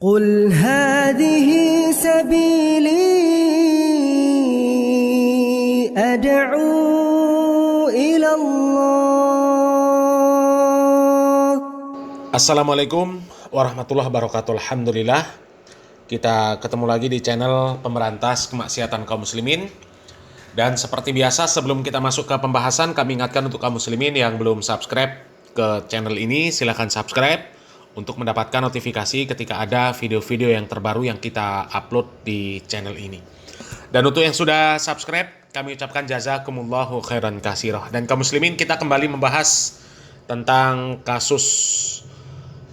قل هذه سبيلي أدعو إلى الله. Assalamualaikum warahmatullahi wabarakatuh. Alhamdulillah, kita ketemu lagi di channel Pemberantas Kemaksiatan Kaum Muslimin. Dan seperti biasa, sebelum kita masuk ke pembahasan, kami ingatkan untuk kaum muslimin yang belum subscribe ke channel ini, silahkan subscribe untuk mendapatkan notifikasi ketika ada video-video yang terbaru yang kita upload di channel ini. Dan untuk yang sudah subscribe, kami ucapkan jazakumullahu khairan katsirah. Dan kaum muslimin, kita kembali membahas tentang kasus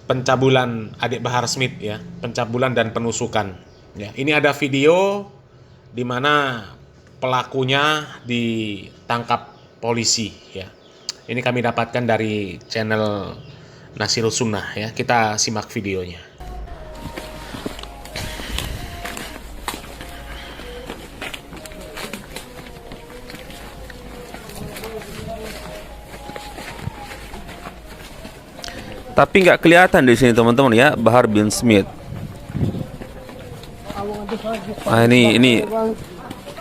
pencabulan adik Bahar Smith, ya, pencabulan dan penusukan. Ya, ini ada video di mana pelakunya ditangkap polisi, ya. Ini kami dapatkan dari channel Nasirus Sunnah, ya. Kita simak videonya. Tapi nggak kelihatan di sini teman-teman ya, Bahar bin Smith. Nah, ini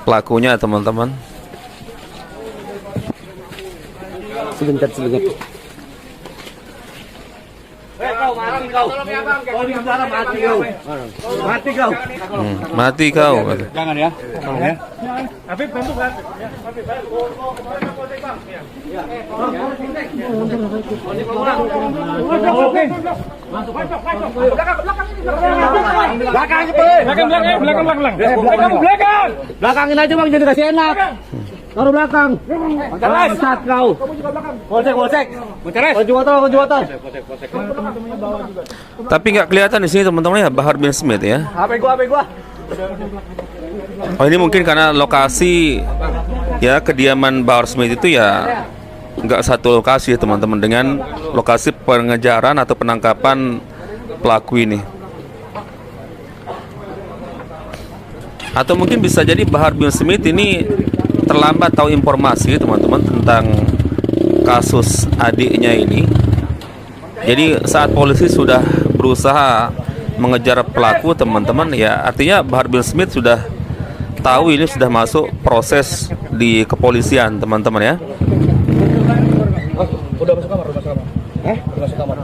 pelakunya teman-teman. Sebentar. Mati kau. Jangan ya. Tolong ya. Afif bantu kan? Belakangin aja bang, jadi kasih enak. Taruh belakang. Bangsat kau. Polsek. Kunci motor. Tapi nggak kelihatan di sini teman-teman ya, Bahar bin Smith ya. HP gua. Oh, ini mungkin karena lokasi ya kediaman Bahar Smith itu ya nggak satu lokasi ya teman-teman dengan lokasi pengejaran atau penangkapan pelaku ini. Atau mungkin bisa jadi Bahar bin Smith ini terlambat tahu informasi teman-teman tentang kasus adiknya ini. Jadi saat polisi sudah berusaha mengejar pelaku teman-teman ya, artinya Bahar bin Smith sudah tahu ini sudah masuk proses di kepolisian teman-teman ya. Udah masuk kamar. Udah masuk kamar.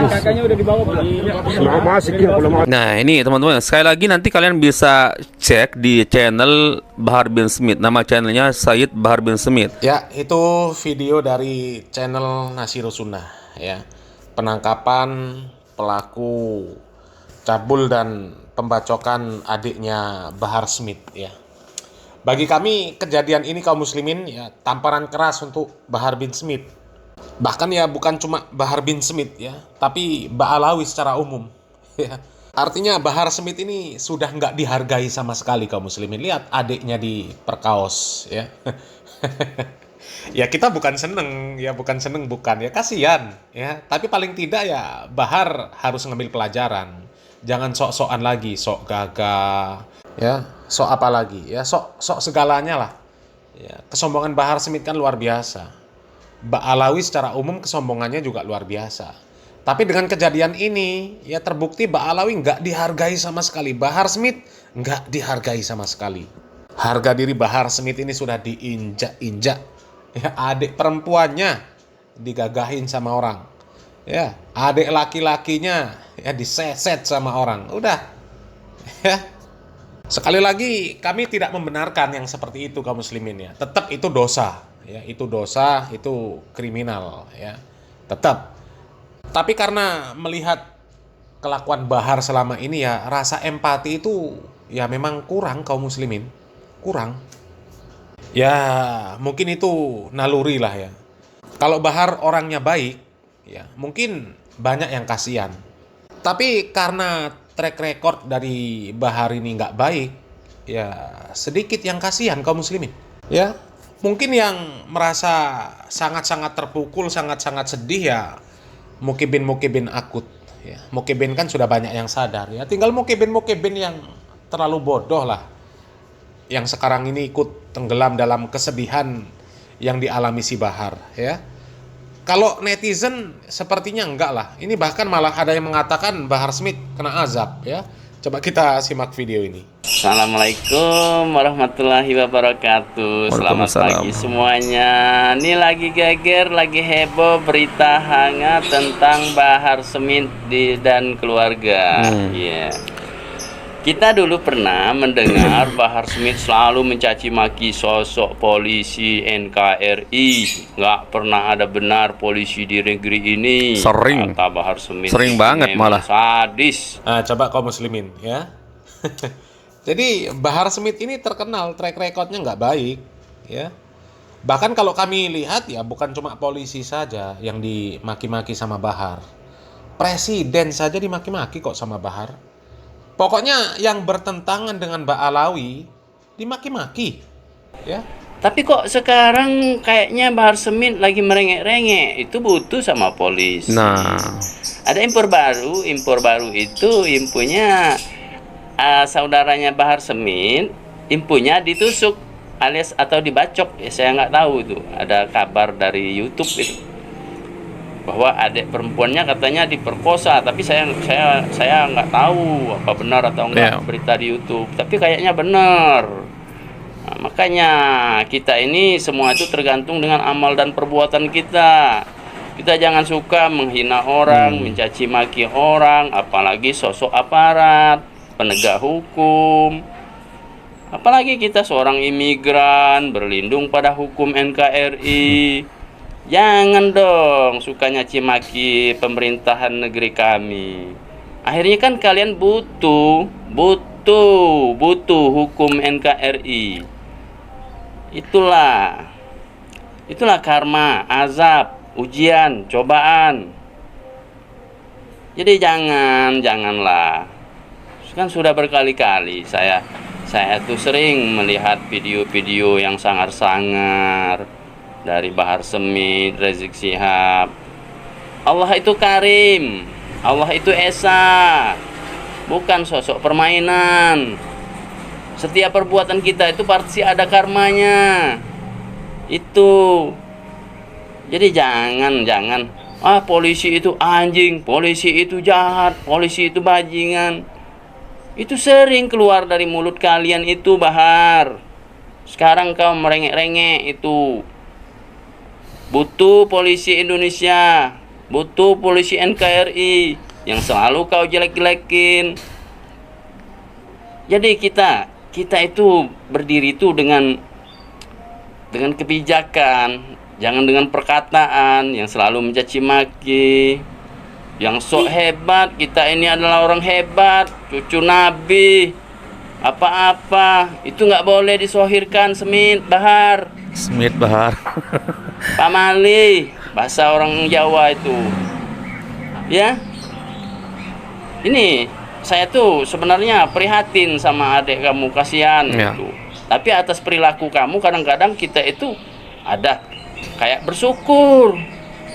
Kakaknya udah dibawa belum? Nah ini teman-teman, sekali lagi nanti kalian bisa cek di channel Bahar bin Smith. Nama channelnya Said Bahar bin Smith. Ya, itu video dari channel Nasirus Sunnah, ya. Penangkapan pelaku cabul dan pembacokan adiknya Bahar Smith, ya. Bagi kami kejadian ini kaum muslimin ya tamparan keras untuk Bahar bin Smith. Bahkan ya bukan cuma Bahar bin Smith ya, tapi Ba'alawi secara umum. Ya. Artinya Bahar Smith ini sudah nggak dihargai sama sekali kaum muslimin. Lihat adiknya diperkaos ya. Ya kita bukan seneng ya, bukan ya, kasihan ya. Tapi paling tidak ya Bahar harus ngambil pelajaran. Jangan sok-sokan lagi, sok gagah ya, sok apa lagi ya, sok segalanya lah. Ya, kesombongan Bahar Smith kan luar biasa. Ba'alawi secara umum kesombongannya juga luar biasa. Tapi dengan kejadian ini ya terbukti Ba'alawi nggak dihargai sama sekali. Bahar Smith nggak dihargai sama sekali. Harga diri Bahar Smith ini sudah diinjak-injak. Ya, adik perempuannya digagahin sama orang. Ya, adik laki-lakinya ya diseset sama orang. Udah. Ya. Sekali lagi kami tidak membenarkan yang seperti itu kaum muslimin ya. Tetap itu dosa. Ya, itu dosa, itu kriminal ya. Tetap. Tapi karena melihat kelakuan Bahar selama ini ya, rasa empati itu ya memang kurang kaum muslimin. Kurang. Ya, mungkin itu naluri lah ya. Kalau Bahar orangnya baik, ya mungkin banyak yang kasihan. Tapi karena track record dari Bahar ini nggak baik, ya sedikit yang kasihan kaum muslimin. Ya, mungkin yang merasa sangat-sangat terpukul, sangat-sangat sedih ya mukibin akut. Ya, mukibin kan sudah banyak yang sadar ya. Tinggal mukibin yang terlalu bodoh lah. yang sekarang ini ikut tenggelam dalam kesedihan yang dialami si Bahar, ya. Kalau netizen sepertinya enggak lah. Ini bahkan malah ada yang mengatakan Bahar Smith kena azab, ya. Coba kita simak video ini. Assalamualaikum warahmatullahi wabarakatuh. Selamat pagi semuanya. Ini lagi geger, lagi heboh berita hangat tentang Bahar Smith dan keluarga. Iya. Kita dulu pernah mendengar Bahar Smith selalu mencaci maki sosok polisi NKRI. Nggak pernah ada benar polisi di negeri ini. Sering. Kata Bahar Smith. Sering banget malah. Sadis. Nah, coba kaum muslimin, ya. Jadi Bahar Smith ini terkenal track recordnya nggak baik, ya. Bahkan kalau kami lihat ya bukan cuma polisi saja yang dimaki-maki sama Bahar. Presiden saja dimaki-maki kok sama Bahar. Pokoknya yang bertentangan dengan Mbak Alawi dimaki-maki, ya. Tapi kok sekarang kayaknya Bahar Smith lagi merengek-rengek. Itu butuh sama polisi. Nah, ada impor baru itu impunya saudaranya Bahar Smith, impunya ditusuk alias atau dibacok. Ya, saya nggak tahu itu. Ada kabar dari YouTube itu bahwa adik perempuannya katanya diperkosa, tapi saya nggak tahu apa benar atau enggak berita di YouTube, tapi kayaknya benar. Nah, makanya kita ini semua itu tergantung dengan amal dan perbuatan kita. Kita jangan suka menghina orang, mencaci maki orang, apalagi sosok aparat, penegak hukum. Apalagi kita seorang imigran berlindung pada hukum NKRI. Jangan dong suka nyaci maki pemerintahan negeri kami. Akhirnya kan kalian butuh hukum NKRI. Itulah karma, azab, ujian, cobaan. Jadi janganlah. Kan sudah berkali-kali saya tuh sering melihat video-video yang sangar-sangar dari Bahar Smith, Rizik Syihab. Allah itu karim, Allah itu esa, bukan sosok permainan. Setiap perbuatan kita itu pasti ada karmanya. Itu. Jadi jangan polisi itu anjing, polisi itu jahat, polisi itu bajingan. Itu sering keluar dari mulut kalian itu, Bahar. Sekarang kau merengek-rengek itu. Butuh polisi Indonesia, butuh polisi NKRI yang selalu kau jelek-jelekin. Jadi kita itu berdiri itu dengan kebijakan, jangan dengan perkataan yang selalu mencaci maki. Yang sok hebat, kita ini adalah orang hebat, cucu Nabi. Apa-apa itu nggak boleh disohirkan. Bahar Pak Mali, bahasa orang Jawa itu, ya. Ini saya tuh sebenarnya prihatin sama adik kamu, kasihan gitu. Tapi atas perilaku kamu kadang-kadang kita itu ada kayak bersyukur.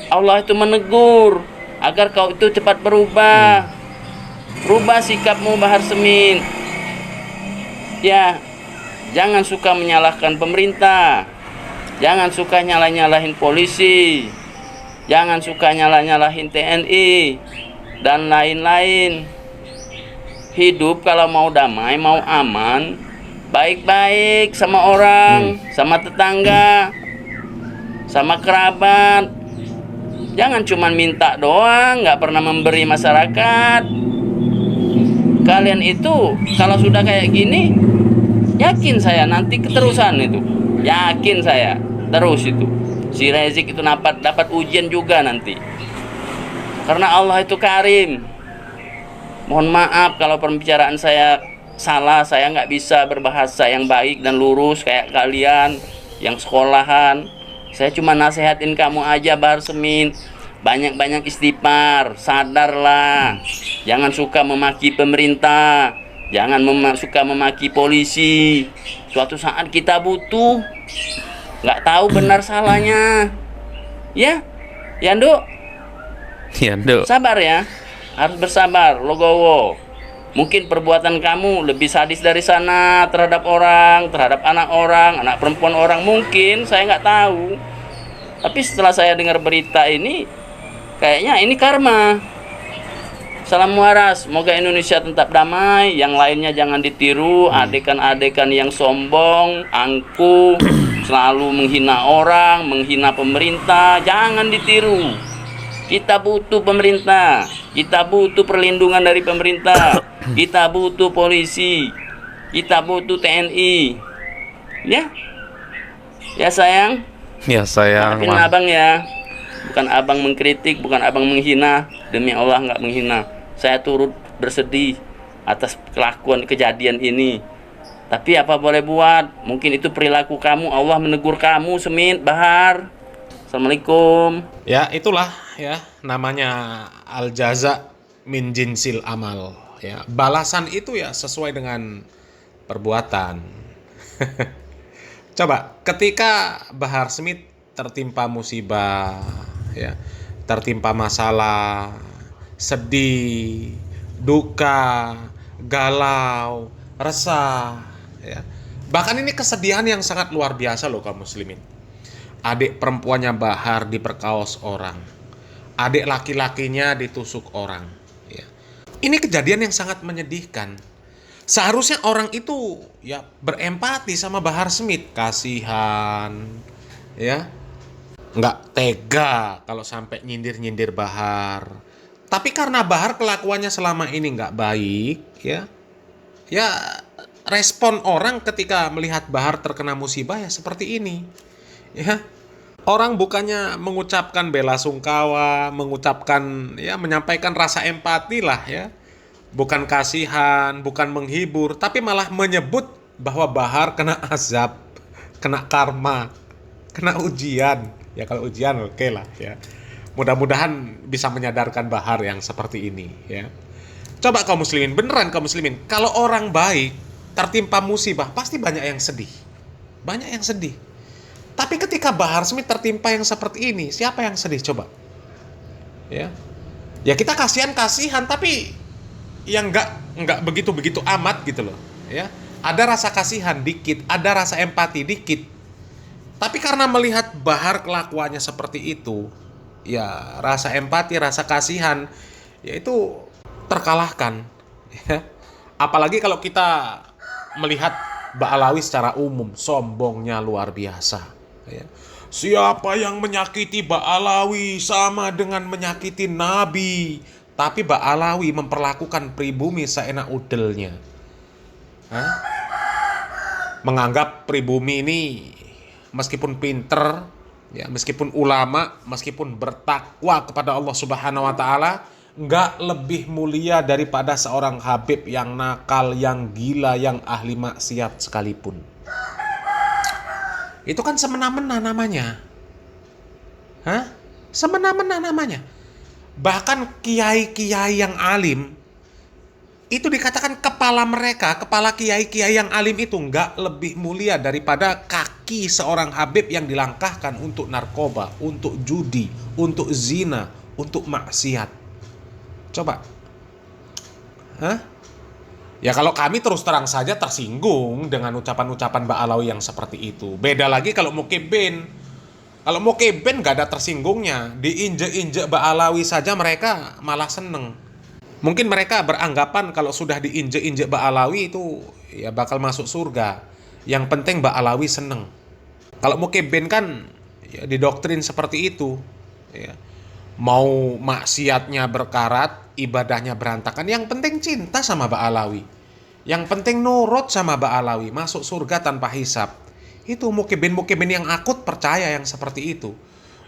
Allah itu menegur agar kau itu cepat berubah. Rubah sikapmu, Bahar Smith. Ya, jangan suka menyalahkan pemerintah. Jangan suka nyalah-nyalahin polisi. Jangan suka nyalah-nyalahin TNI dan lain-lain. Hidup kalau mau damai, mau aman, baik-baik sama orang, sama tetangga, sama kerabat. Jangan cuma minta doang, nggak pernah memberi masyarakat. Kalian itu kalau sudah kayak gini, yakin saya nanti keterusan itu. Yakin saya terus itu. Si Rizik itu dapat ujian juga nanti. Karena Allah itu karim. Mohon maaf kalau pembicaraan saya salah, saya nggak bisa berbahasa yang baik dan lurus kayak kalian yang sekolahan. Saya cuma nasehatin kamu aja, Bahar Smith. Banyak-banyak istighfar, sadarlah. Jangan suka memaki pemerintah. Jangan suka memaki polisi. Suatu saat kita butuh, nggak tahu benar salahnya. Ya, Yando. Yando. Sabar ya, harus bersabar, Logowo. Mungkin perbuatan kamu lebih sadis dari sana terhadap orang, terhadap anak perempuan orang. Mungkin saya nggak tahu. Tapi setelah saya dengar berita ini, kayaknya ini karma. Salam waras, semoga Indonesia tetap damai. Yang lainnya jangan ditiru, adekan-adekan yang sombong, angkuh, selalu menghina orang, menghina pemerintah, jangan ditiru. Kita butuh pemerintah, kita butuh perlindungan dari pemerintah, kita butuh polisi, kita butuh TNI. Ya, ya sayang. Ya sayang. Maafin abang ya. Bukan abang mengkritik, bukan abang menghina. Demi Allah nggak menghina. Saya turut bersedih atas kelakuan kejadian ini. Tapi apa boleh buat? Mungkin itu perilaku kamu. Allah menegur kamu, Semit, Bahar. Assalamualaikum. Ya, itulah ya namanya al jaza min jinsil amal ya. Balasan itu ya sesuai dengan perbuatan. Coba ketika Bahar Smith tertimpa musibah ya, tertimpa masalah, sedih, duka, galau, resah ya. Bahkan ini kesedihan yang sangat luar biasa loh kaum muslimin. Adik perempuannya Bahar diperkaos orang, adik laki-lakinya ditusuk orang ya. Ini kejadian yang sangat menyedihkan. Seharusnya orang itu ya berempati sama Bahar Smith, kasihan ya, nggak tega kalau sampai nyindir-nyindir Bahar. Tapi karena Bahar kelakuannya selama ini nggak baik ya, ya respon orang ketika melihat Bahar terkena musibah ya seperti ini. Ya, orang bukannya mengucapkan bela sungkawa, mengucapkan ya menyampaikan rasa empati lah ya, bukan kasihan, bukan menghibur, tapi malah menyebut bahwa Bahar kena azab, kena karma, kena ujian. Ya kalau ujian oke lah ya. Mudah-mudahan bisa menyadarkan Bahar yang seperti ini ya. Coba kaum muslimin, beneran kaum muslimin, kalau orang baik tertimpa musibah pasti banyak yang sedih, banyak yang sedih. Tapi ketika Bahar Smith tertimpa yang seperti ini, siapa yang sedih coba? Ya, ya kita kasihan tapi yang nggak begitu amat gitu loh. Ya, ada rasa kasihan dikit, ada rasa empati dikit. Tapi karena melihat Bahar kelakuannya seperti itu, ya rasa empati, rasa kasihan, ya itu terkalahkan. Ya. Apalagi kalau kita melihat Ba'alawi secara umum, sombongnya luar biasa. Ya. Siapa yang menyakiti Ba'alawi sama dengan menyakiti Nabi. Tapi Ba'alawi memperlakukan pribumi seenak udelnya. Hah? Menganggap pribumi ini meskipun pinter, ya, meskipun ulama, meskipun bertakwa kepada Allah Subhanahu wa taala, nggak lebih mulia daripada seorang Habib yang nakal, yang gila, yang ahli maksiat sekalipun. Itu kan semena-mena namanya. Hah? Semena-mena namanya. Bahkan kiai-kiai yang alim itu dikatakan kepala mereka, kepala kiai-kiai yang alim itu nggak lebih mulia daripada kaki seorang Habib yang dilangkahkan untuk narkoba, untuk judi, untuk zina, untuk maksiat. Coba. Hah? Ya kalau kami terus terang saja tersinggung dengan ucapan-ucapan Ba'alawi yang seperti itu. Beda lagi kalau Mukibin. Kalau Mukibin gak ada tersinggungnya. Diinjek-injek Ba'alawi saja mereka malah seneng. Mungkin mereka beranggapan kalau sudah diinjek-injek Ba'alawi itu ya bakal masuk surga. Yang penting Ba'alawi seneng. Kalau Mukibin kan ya didoktrin seperti itu. Ya. Mau maksiatnya berkarat, ibadahnya berantakan, yang penting cinta sama Ba'alawi, yang penting nurut sama Ba'alawi, masuk surga tanpa hisab. Itu mukibin yang akut percaya yang seperti itu.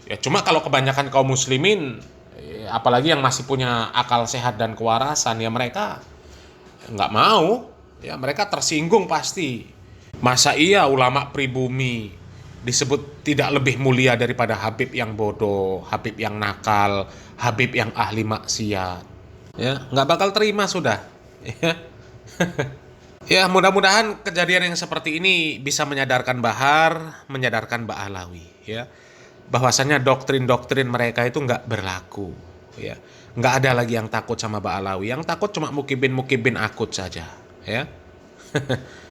Ya cuma kalau kebanyakan kaum muslimin, apalagi yang masih punya akal sehat dan kewarasan, ya mereka nggak mau, ya mereka tersinggung pasti. Masa iya ulama pribumi disebut tidak lebih mulia daripada Habib yang bodoh, Habib yang nakal, Habib yang ahli maksiat. Ya, nggak bakal terima sudah. Ya, ya mudah-mudahan kejadian yang seperti ini bisa menyadarkan Bahar, menyadarkan Ba'alawi, ya, bahwasanya doktrin-doktrin mereka itu nggak berlaku. ya. Nggak ada lagi yang takut sama Mbak Alawi. Yang takut cuma mukibin akut saja, ya.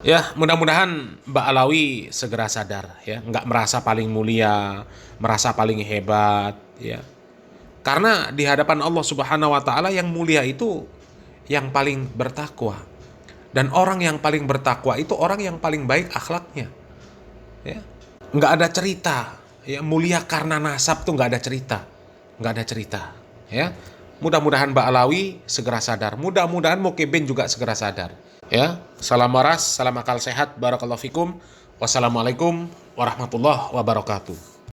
Ya, mudah-mudahan Mbak Alawi segera sadar, ya, nggak merasa paling mulia, merasa paling hebat, ya. Karena di hadapan Allah Subhanahu wa taala yang mulia itu yang paling bertakwa. Dan orang yang paling bertakwa itu orang yang paling baik akhlaknya. Ya. Nggak ada cerita, ya, mulia karena nasab tuh nggak ada cerita. Nggak ada cerita, ya. Mudah-mudahan Mbak Alawi segera sadar. Mudah-mudahan Mukibin juga segera sadar. Ya, salam waras, salam akal sehat, barakallahu fikum. Wassalamualaikum warahmatullahi wabarakatuh.